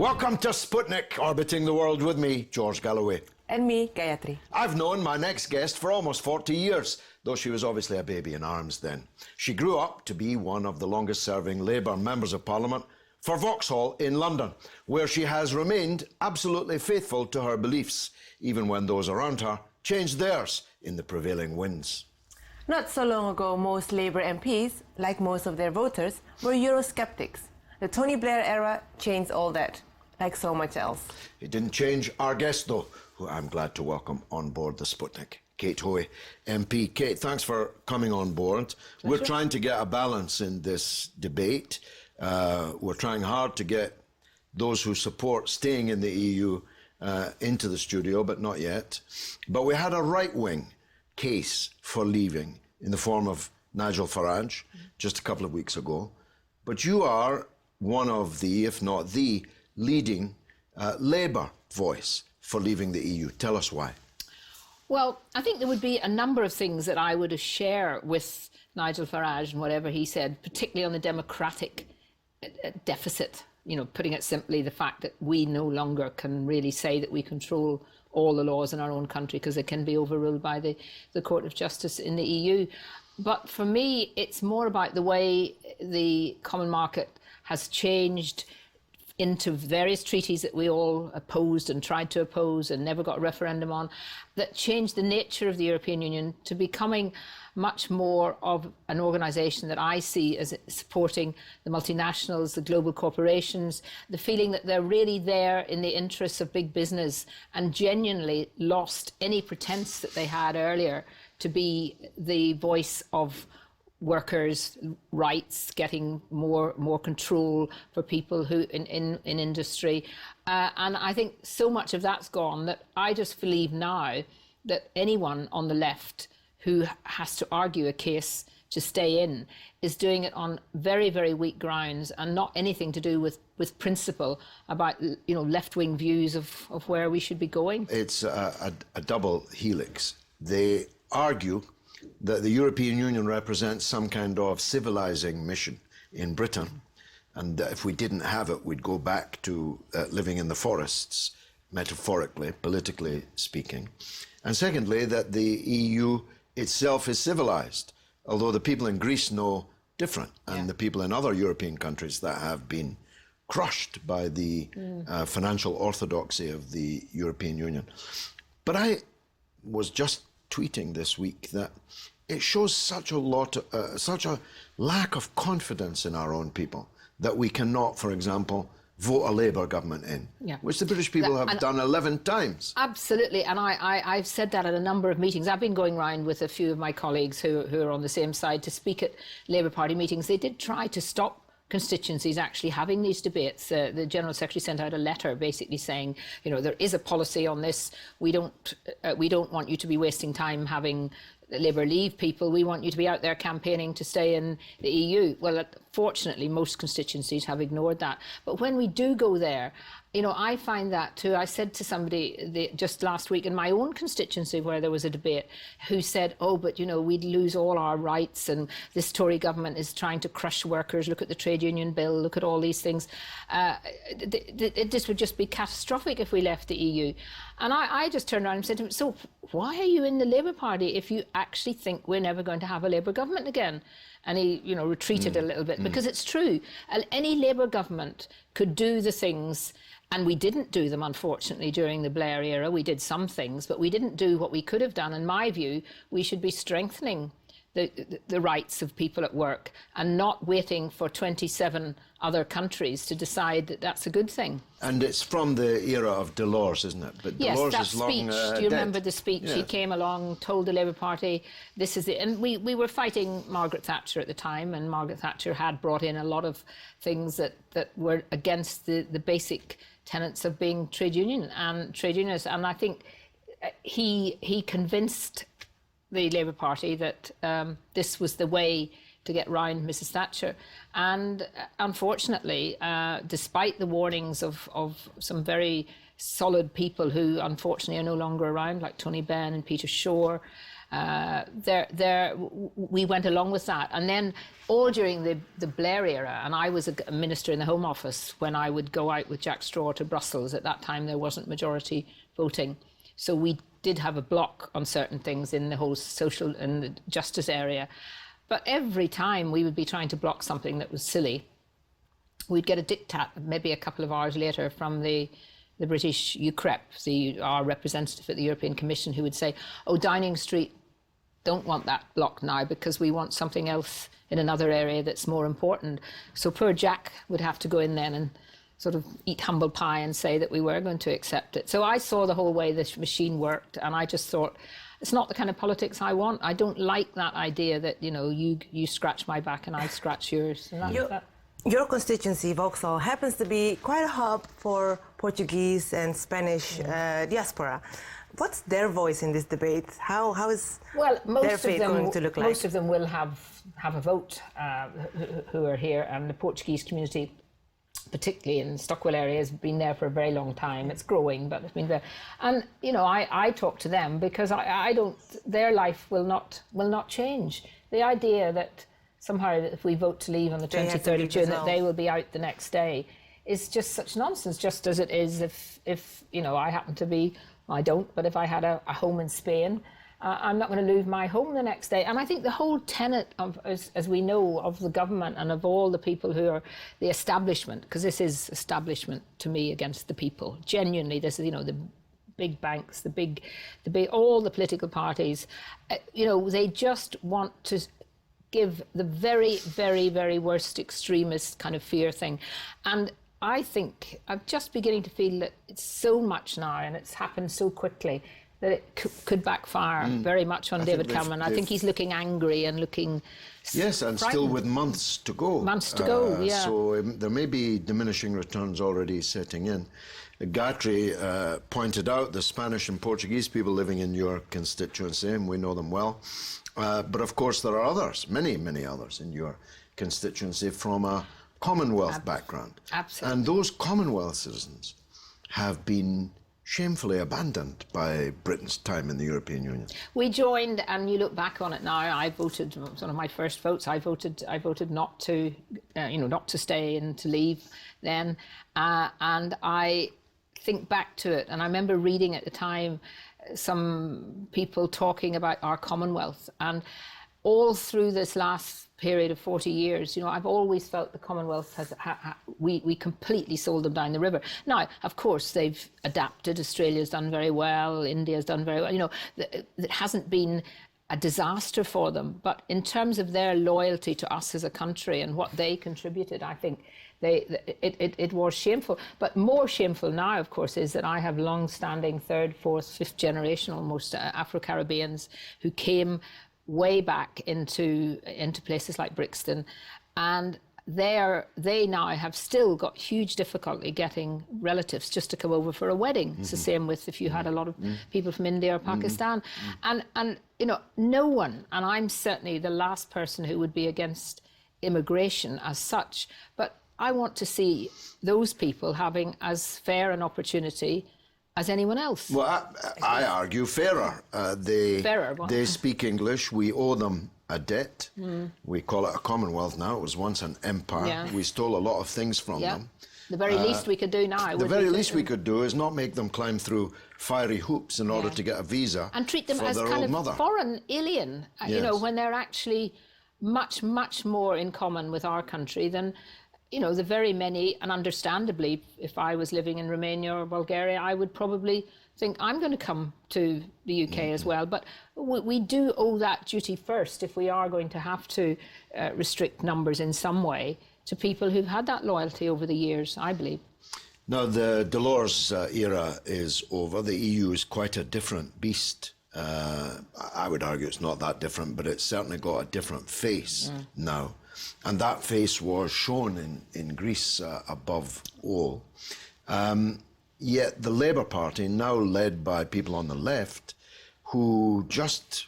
Welcome to Sputnik, orbiting the world with me, George Galloway. And me, Gayatri. I've known my next guest for almost 40 years, though she was obviously a baby in arms then. She grew up to be one of the longest-serving Labour members of Parliament for Vauxhall in London, where she has remained absolutely faithful to her beliefs, even when those around her changed theirs in the prevailing winds. Not so long ago, most Labour MPs, like most of their voters, were Euroskeptics. The Tony Blair era changed all that, like so much else. It didn't change our guest, though, who I'm glad to welcome on board the Sputnik, Kate Hoey MP. Kate, thanks for coming on board. Pleasure. We're trying to get a balance in this debate. We're trying hard to get those who support staying in the EU into the studio, but not yet. But we had a right-wing case for leaving in the form of Nigel Farage just a couple of weeks ago. But you are one of the, if not the, leading Labour voice for leaving the EU. Tell us why. Well, I think there would be a number of things that I would share with Nigel Farage and whatever he said, particularly on the democratic deficit. You know, putting it simply, the fact that we no longer can really say that we control all the laws in our own country because they can be overruled by the Court of Justice in the EU. But for me, it's more about the way the common market has changed into various treaties that we all opposed and tried to oppose and never got a referendum on, that changed the nature of the European Union to becoming much more of an organisation that I see as supporting the multinationals, the global corporations, the feeling that they're really there in the interests of big business and genuinely lost any pretense that they had earlier to be the voice of workers' rights, getting more control for people who in industry. And I think so much of that's gone that I just believe now that anyone on the left who has to argue a case to stay in is doing it on very, very weak grounds and not anything to do with principle about, you know, left-wing views of where we should be going. It's a double helix. They argue that the European Union represents some kind of civilizing mission in Britain, and that if we didn't have it, we'd go back to living in the forests, metaphorically, politically speaking. And secondly, that the EU itself is civilized, although the people in Greece know different, and the people in other European countries that have been crushed by the financial orthodoxy of the European Union. But I was just tweeting this week that it shows such a lack of confidence in our own people that we cannot, for example, vote a Labour government in, which the British people have done 11 times. Absolutely, and I've said that at a number of meetings. I've been going round with a few of my colleagues who are on the same side to speak at Labour Party meetings. They did try to stop constituencies actually having these debates. The General Secretary sent out a letter basically saying, you know, there is a policy on this. We don't want you to be wasting time having Labour leave people. We want you to be out there campaigning to stay in the EU. Well, fortunately, most constituencies have ignored that. But when we do go there, you know, I find that too. I said to somebody just last week in my own constituency where there was a debate who said, oh, but, you know, we'd lose all our rights and this Tory government is trying to crush workers. Look at the trade union bill. Look at all these things. This would just be catastrophic if we left the EU. And I just turned around and said to him, so why are you in the Labour Party if you actually think we're never going to have a Labour government again? And he, you know, retreated a little bit because it's true. Any Labour government could do the things, and we didn't do them, unfortunately, during the Blair era. We did some things, but we didn't do what we could have done. In my view, we should be strengthening the rights of people at work and not waiting for 27 other countries to decide that that's a good thing. And it's from the era of Delors, isn't it? But yes, Delors that is speech. Long, Do you dead. remember the speech? Yeah. He came along, told the Labour Party, this is it. And we were fighting Margaret Thatcher at the time, and Margaret Thatcher had brought in a lot of things that were against the basic tenets of being trade union and trade unionists. And I think he convinced the Labour Party that this was the way to get round Mrs Thatcher. And unfortunately, despite the warnings of some very solid people who unfortunately are no longer around, like Tony Benn and Peter Shore, we went along with that. And then all during the Blair era, and I was a minister in the Home Office when I would go out with Jack Straw to Brussels. At that time, there wasn't majority voting. So we did have a block on certain things in the whole social and justice area. But every time we would be trying to block something that was silly, we'd get a diktat maybe a couple of hours later from the British UKREP, our representative at the European Commission, who would say, oh, Downing Street don't want that blocked now because we want something else in another area that's more important. So poor Jack would have to go in then and sort of eat humble pie and say that we were going to accept it. So I saw the whole way this machine worked, and I just thought, it's not the kind of politics I want. I don't like that idea that, you know, you scratch my back and I scratch yours. Your constituency, Vauxhall, happens to be quite a hub for Portuguese and Spanish diaspora. What's their voice in this debate? How is their fate going to look like? Most of them will have a vote who are here, and the Portuguese community, particularly in Stockwell area, has been there for a very long time. It's growing, but it's been there. And, you know, I talk to them because I don't, their life will not change. The idea that somehow that if we vote to leave on the 23rd of June, that they will be out the next day is just such nonsense, just as it is if you know, I happen to be, well, I don't, but if I had a home in Spain, I'm not going to lose my home the next day. And I think the whole tenet of, as we know, of the government and of all the people who are the establishment, because this is establishment to me against the people. Genuinely, this is, you know, the big banks, the big, all the political parties, you know, they just want to give the very, very, very worst extremist kind of fear thing. And I think I'm just beginning to feel that it's so much now and it's happened so quickly that it could backfire very much on David Cameron. I think he's looking angry and looking Yes, and frightened. still with months to go. Months to go, yeah. So there may be diminishing returns already setting in. Gayatri pointed out the Spanish and Portuguese people living in your constituency, and we know them well. But of course there are others, many, many others in your constituency from a Commonwealth background. Absolutely. And those Commonwealth citizens have been shamefully abandoned by Britain's time in the European Union. We joined, and you look back on it now, I voted, one of my first votes, I voted not to, not to stay and to leave then. And I think back to it, and I remember reading at the time some people talking about our Commonwealth, and all through this last period of 40 years, you know, I've always felt the Commonwealth has, we completely sold them down the river. Now, of course, they've adapted. Australia's done very well. India's done very well. You know, it hasn't been a disaster for them. But in terms of their loyalty to us as a country and what they contributed, I think it was shameful. But more shameful now, of course, is that I have long-standing third, fourth, fifth generation, almost Afro-Caribbeans who came way back into places like Brixton, and they now have still got huge difficulty getting relatives just to come over for a wedding. It's the same with if you had a lot of people from India or Pakistan, and you know, no one, and I'm certainly the last person who would be against immigration as such, but I want to see those people having as fair an opportunity as anyone else. Well, I argue fairer. They speak English. We owe them a debt. We call it a Commonwealth now. It was once an empire. Yeah. We stole a lot of things from them. The very least we could do now. The very least we could do is not make them climb through fiery hoops in order to get a visa and treat them for as their kind old of mother. foreign, alien, you know, when they're actually much, much more in common with our country than, you know, the very many, and understandably, if I was living in Romania or Bulgaria, I would probably think I'm going to come to the UK as well. But we do owe that duty first if we are going to have to restrict numbers in some way to people who've had that loyalty over the years, I believe. Now, the Delors era is over. The EU is quite a different beast. I would argue it's not that different, but it's certainly got a different face now. And that face was shown in Greece above all. Yet the Labour Party, now led by people on the left, who just,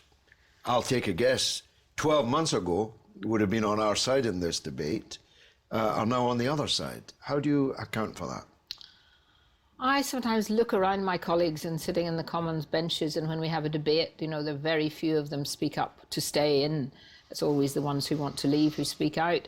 I'll take a guess, 12 months ago would have been on our side in this debate, are now on the other side. How do you account for that? I sometimes look around my colleagues and sitting in the Commons benches, and when we have a debate, you know, there are very few of them speak up to stay in. It's always the ones who want to leave who speak out.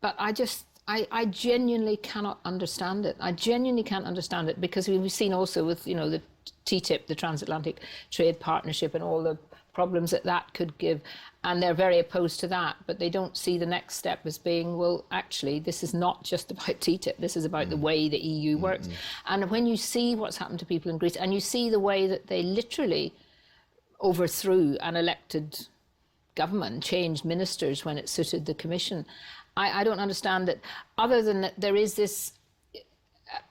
But I genuinely cannot understand it. I genuinely can't understand it, because we've seen also with, you know, the TTIP, the Transatlantic Trade Partnership, and all the problems that that could give. And they're very opposed to that, but they don't see the next step as being, well, actually, this is not just about TTIP. This is about the way the EU works. And when you see what's happened to people in Greece, and you see the way that they literally overthrew an elected government, changed ministers when it suited the Commission, I don't understand it, other than that there is this,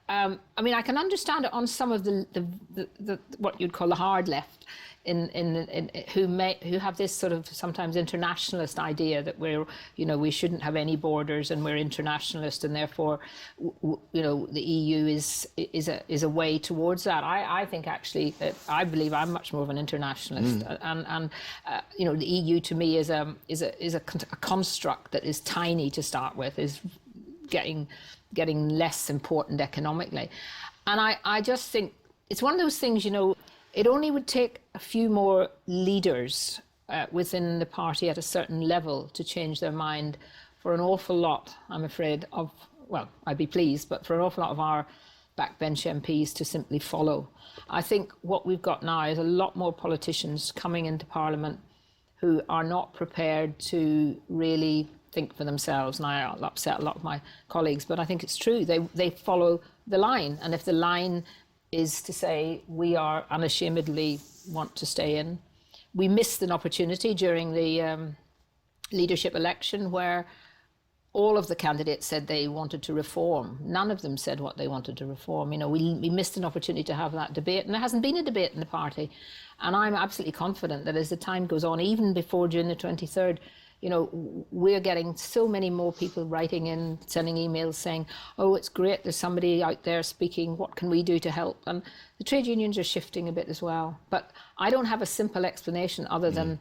I mean, I can understand it on some of the what you'd call the hard left, who have this sort of sometimes internationalist idea that we're, you know, we shouldn't have any borders and we're internationalist, and therefore, you know, the EU is a way towards that. I think actually, I believe I'm much more of an internationalist, and you know, the EU to me is a construct that is tiny to start with, is getting less important economically, and I just think it's one of those things, you know. It only would take a few more leaders within the party at a certain level to change their mind for an awful lot, I'm afraid, of, well, I'd be pleased, but for an awful lot of our backbench MPs to simply follow. I think what we've got now is a lot more politicians coming into Parliament who are not prepared to really think for themselves. And I'll upset a lot of my colleagues, but I think it's true. They follow the line, and if the line is to say we are unashamedly want to stay in. We missed an opportunity during the leadership election where all of the candidates said they wanted to reform. None of them said what they wanted to reform. You know, we missed an opportunity to have that debate, and there hasn't been a debate in the party. And I'm absolutely confident that as the time goes on, even before June the 23rd, you know, we're getting so many more people writing in, sending emails saying, oh, it's great, there's somebody out there speaking, what can we do to help? And the trade unions are shifting a bit as well. But I don't have a simple explanation other than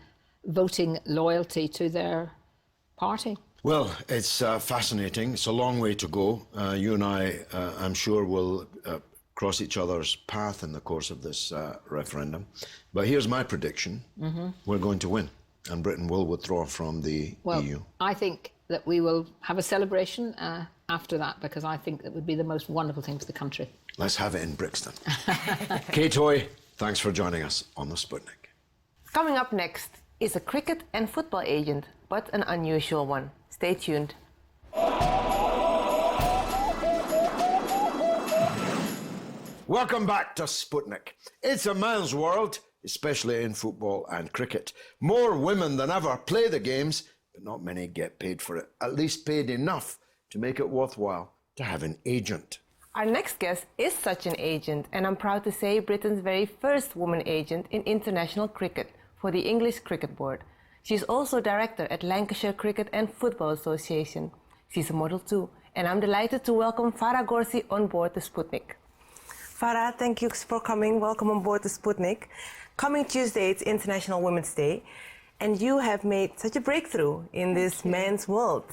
voting loyalty to their party. Well, it's fascinating. It's a long way to go. You and I, I'm sure, will cross each other's path in the course of this referendum. But here's my prediction. We're going to win, and Britain will withdraw from the EU. I think that we will have a celebration after that, because I think that would be the most wonderful thing for the country. Let's have it in Brixton. Kate Hoey, thanks for joining us on the Sputnik. Coming up next is a cricket and football agent, but an unusual one. Stay tuned. Welcome back to Sputnik. It's a man's world, especially in football and cricket. More women than ever play the games, but not many get paid for it, at least paid enough to make it worthwhile to have an agent. Our next guest is such an agent, and I'm proud to say Britain's very first woman agent in international cricket for the English Cricket Board. She's also director at Lancashire Cricket and Football Association. She's a model too, and I'm delighted to welcome Fara Gorsi on board the Sputnik. Fara, thank you for coming. Welcome on board the Sputnik. Coming Tuesday, it's International Women's Day, and you have made such a breakthrough in this men's world,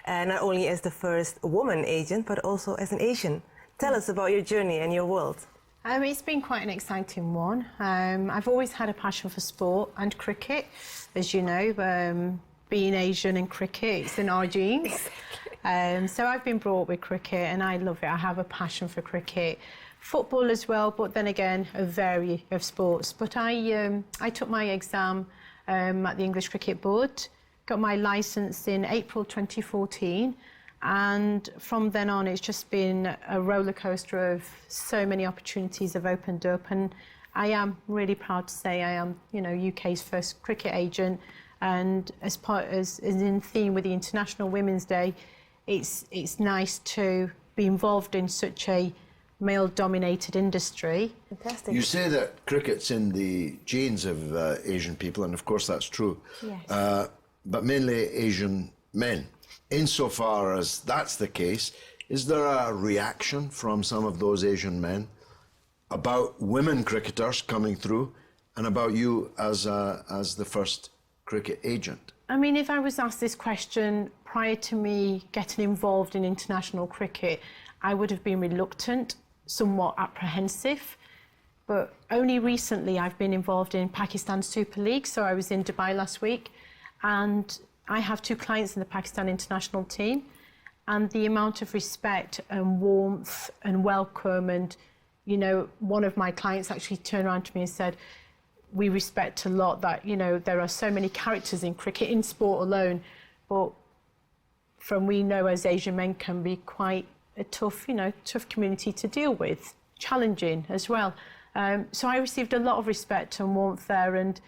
not only as the first woman agent, but also as an Asian. Tell us about your journey and your world. It's been quite an exciting one. I've always had a passion for sport and cricket, as you know. Being Asian and cricket, it's in our genes. So I've been brought up with cricket, and I love it. I have a passion for cricket. Football as well, but then again, a variety of sports. But I took my exam at the English Cricket Board, got my licence in April 2014, and from then on, it's just been a roller coaster of so many opportunities have opened up, and I am really proud to say I am, you know, UK's first cricket agent, and as in theme with the International Women's Day, it's nice to be involved in such a male-dominated industry. Fantastic. You say that cricket's in the genes of Asian people, and of course that's true. Yes. But mainly Asian men. Insofar as that's the case, is there a reaction from some of those Asian men about women cricketers coming through, and about you as the first cricket agent? I mean, if I was asked this question prior to me getting involved in international cricket, I would have been reluctant somewhat apprehensive. But only recently I've been involved in Pakistan Super League. So I was in Dubai last week, and I have 2 clients in the Pakistan international team, and the amount of respect and warmth and welcome, and, you know, one of my clients actually turned around to me and said, we respect a lot that, you know, there are so many characters in cricket, in sport alone, but from we know as Asian men can be quite a tough, you know, tough community to deal with, challenging as well. So I received a lot of respect and warmth there, and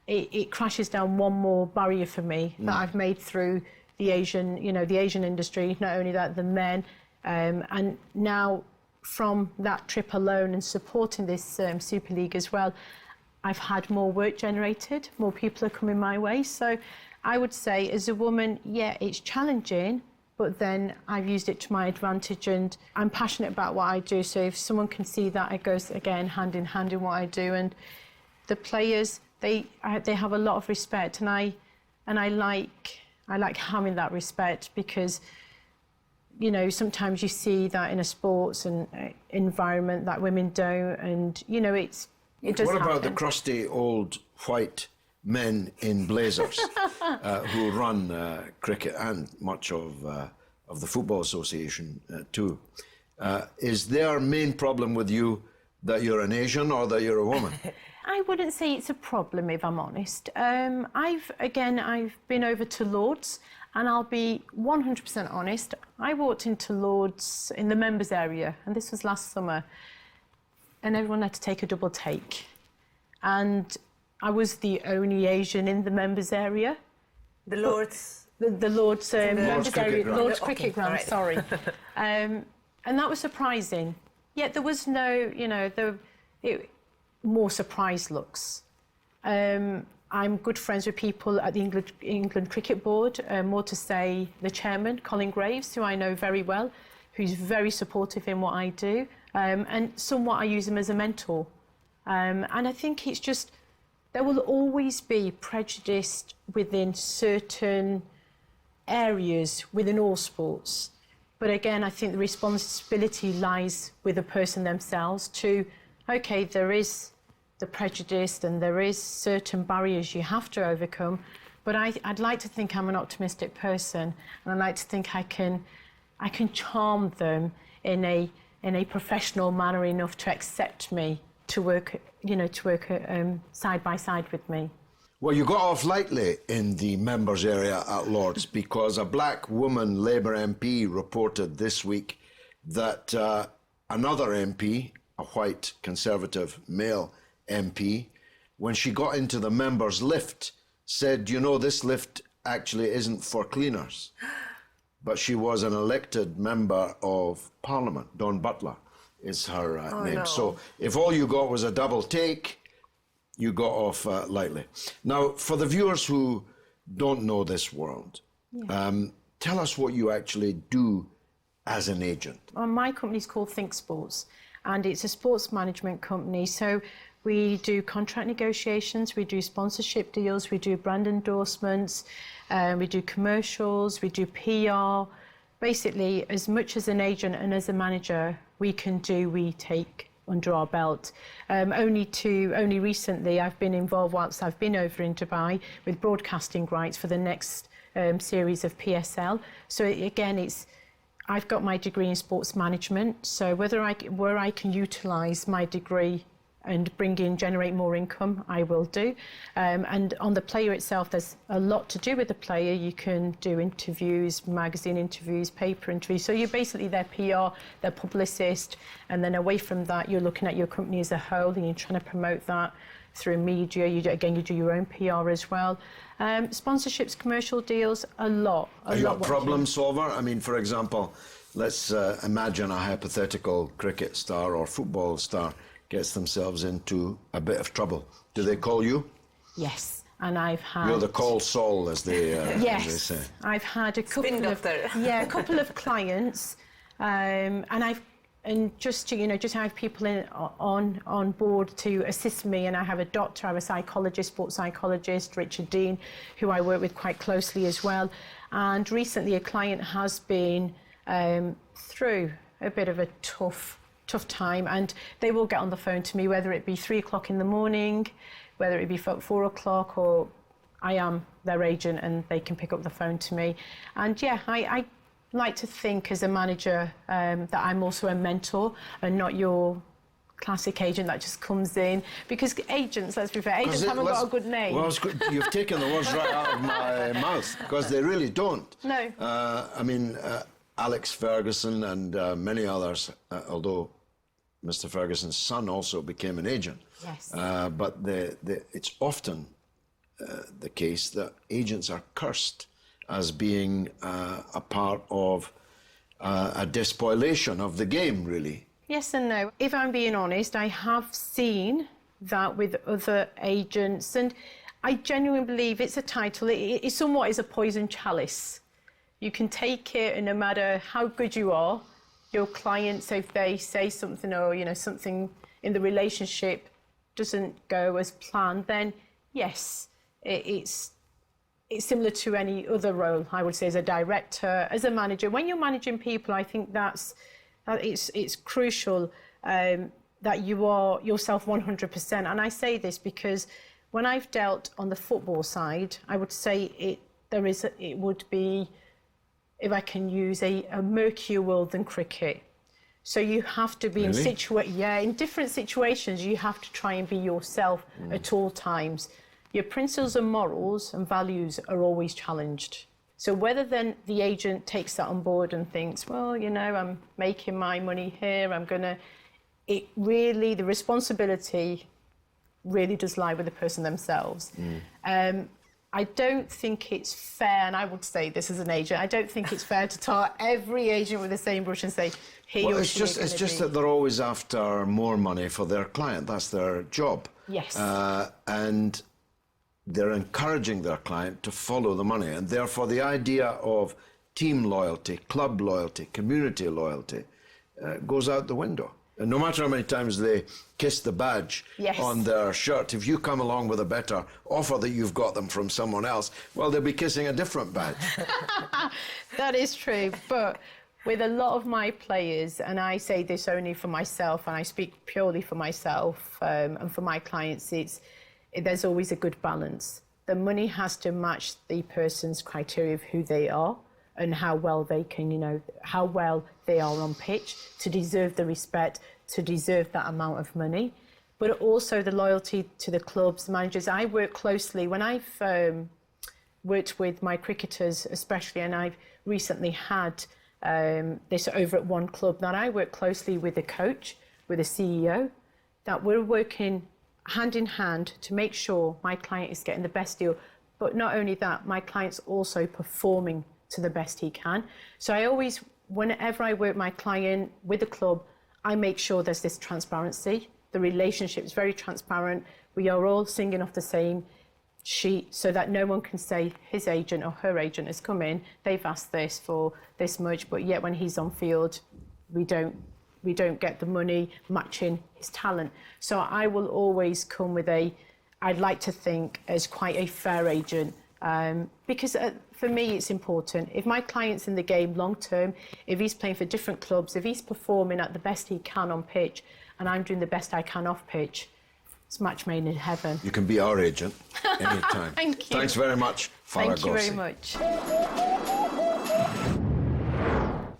it crashes down one more barrier for me that I've made through the Asian, you know, the Asian industry. Not only that, the men, and now from that trip alone and supporting this Super League as well, I've had more work generated, more people are coming my way. So I would say, as a woman, yeah, it's challenging, but then I've used it to my advantage, and I'm passionate about what I do. So if someone can see that, it goes, again, hand in hand in what I do. And the players, they have a lot of respect, and I like having that respect, because, you know, sometimes you see that in a sports and environment that women don't, and, you know, it does What about happen. the crusty old white men in blazers who run cricket and much of the Football Association too? Is their main problem with you that you're an Asian or that you're a woman? I wouldn't say it's a problem, if I'm honest. I've been over to Lord's, and I'll be 100% honest. I walked into Lord's in the members area, and this was last summer, and everyone had to take a double take. And I was the only Asian in the members area. The Lord's... The Lord's members area, Ground. Lord's Cricket Ground, right. sorry. And that was surprising. Yet there was no, you know, more surprise looks. I'm good friends with people at the England Cricket Board, more to say the chairman, Colin Graves, who I know very well, who's very supportive in what I do, and somewhat I use him as a mentor. And I think it's just, there will always be prejudice within certain areas within all sports. But again, I think the responsibility lies with the person themselves to, okay, there is the prejudice and there is certain barriers you have to overcome, but I'd like to think I'm an optimistic person, and I'd like to think I can charm them in a professional manner enough to accept me, to work side by side with me. Well, you got off lightly in the members area at Lord's, because a black woman Labour MP reported this week that another MP, a white Conservative male MP, when she got into the members' lift, said, you know, this lift actually isn't for cleaners. But she was an elected member of Parliament. Dawn Butler is her name. No. So if all you got was a double take, you got off lightly. Now, for the viewers who don't know this world, tell us what you actually do as an agent. My company's called Think Sports, and it's a sports management company. So we do contract negotiations, we do sponsorship deals, we do brand endorsements, we do commercials, we do PR. Basically, as much as an agent and as a manager we can do, we take under our belt. Only recently I've been involved, whilst I've been over in Dubai, with broadcasting rights for the next series of PSL. So again, I've got my degree in sports management, so where I can utilise my degree and generate more income, I will do. And on the player itself, there's a lot to do with the player. You can do interviews, magazine interviews, paper interviews. So you're basically their PR, their publicist, and then away from that, you're looking at your company as a whole, and you're trying to promote that through media. You do your own PR as well. Sponsorships, commercial deals, a lot. Are you a problem solver? I mean, for example, let's imagine a hypothetical cricket star or football star gets themselves into a bit of trouble. Do they call you? Yes, and I've had... You're the call Saul, as they say. I've had a couple a couple of clients, and just to have people on board to assist me. And I have a doctor, I have a psychologist, sports psychologist, Richard Dean, who I work with quite closely as well. And recently, a client has been through a bit of a tough tough time, and they will get on the phone to me, whether it be 3 o'clock in the morning, whether it be 4 o'clock, or I am their agent and they can pick up the phone to me. And yeah, I like to think as a manager that I'm also a mentor and not your classic agent that just comes in, because agents, let's be fair, agents haven't got a good name. Well, you've taken the words right out of my mouth, because they really don't. No. I mean, Alex Ferguson and many others, although Mr. Ferguson's son also became an agent. Yes. But it's often the case that agents are cursed as being a part of a despoilation of the game, really. Yes and no. If I'm being honest, I have seen that with other agents, and I genuinely believe it's a title. It somewhat is a poison chalice. You can take it, and no matter how good you are, your clients, if they say something or something in the relationship doesn't go as planned, then yes, it's similar to any other role. I would say as a director, as a manager. When you're managing people, I think it's crucial that you are yourself 100%. And I say this because when I've dealt on the football side, I would say it would be, if I can use, a murkier world than cricket. So you have to be really? in different situations, you have to try and be yourself at all times. Your principles and morals and values are always challenged. So whether then the agent takes that on board and thinks, well, I'm making my money here, the responsibility really does lie with the person themselves. I don't think it's fair, and I would say this as an agent, I don't think it's fair to tar every agent with the same brush and say, here it's just that they're always after more money for their client. That's their job. Yes. And they're encouraging their client to follow the money, and therefore the idea of team loyalty, club loyalty, community loyalty goes out the window. And no matter how many times they kiss the badge on their shirt, if you come along with a better offer that you've got them from someone else, well, they'll be kissing a different badge. That is true, but with a lot of my players, and I say this only for myself, and I speak purely for myself and for my clients, there's always a good balance. The money has to match the person's criteria of who they are and how well they can, how well they are on pitch to deserve the respect, to deserve that amount of money. But also the loyalty to the clubs, managers. I work closely, when I've worked with my cricketers especially, and I've recently had this over at one club, that I work closely with the coach, with the CEO, that we're working hand in hand to make sure my client is getting the best deal. But not only that, my client's also performing to the best he can. So I always, whenever I work my client with the club, I make sure there's this transparency. The relationship is very transparent. We are all singing off the same sheet, so that no one can say his agent or her agent has come in, they've asked this for this much, but yet when he's on field, we don't get the money matching his talent. So I will always come with I'd like to think as quite a fair agent, because for me it's important. If my client's in the game long term, if he's playing for different clubs, if he's performing at the best he can on pitch, and I'm doing the best I can off pitch, it's match made in heaven. You can be our agent anytime. Thank you. Thanks very much, Fara Gorsi. Thank you very much.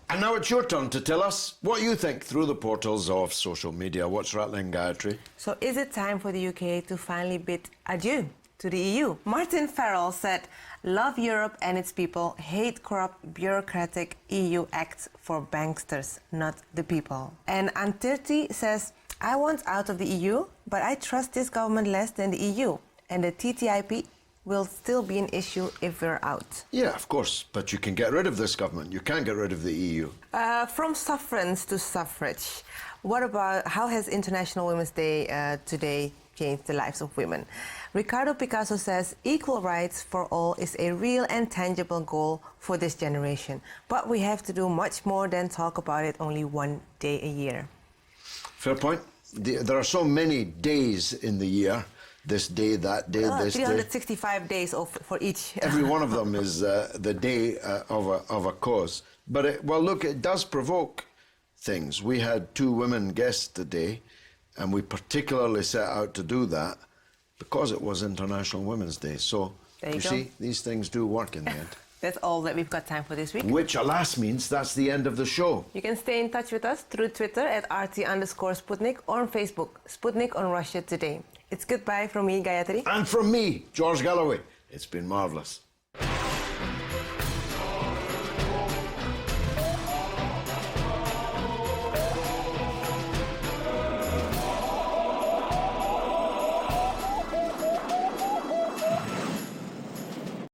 And now it's your turn to tell us what you think through the portals of social media. What's rattling, Gayatri? So is it time for the UK to finally bid adieu to the EU? Martin Farrell said, love Europe and its people, hate corrupt bureaucratic EU acts for banksters, not the people. And Antirti says, I want out of the EU, but I trust this government less than the EU. And the TTIP will still be an issue if we're out. Yeah, of course, but you can get rid of this government. You can't get rid of the EU. From suffrage to suffrage, what about, how has International Women's Day today changed the lives of women? Ricardo Picasso says equal rights for all is a real and tangible goal for this generation, but we have to do much more than talk about it only one day a year. Fair point. There are so many days in the year. This day, that day, this day. 365 days for each. Every one of them is the day of a cause. But, well, look, it does provoke things. We had 2 women guests today, and we particularly set out to do that because it was International Women's Day. So, you see, these things do work in the end. That's all that we've got time for this week. Which, alas, means that's the end of the show. You can stay in touch with us through Twitter at @RT_Sputnik or on Facebook, Sputnik on Russia Today. It's goodbye from me, Gayatri. And from me, George Galloway. It's been marvellous.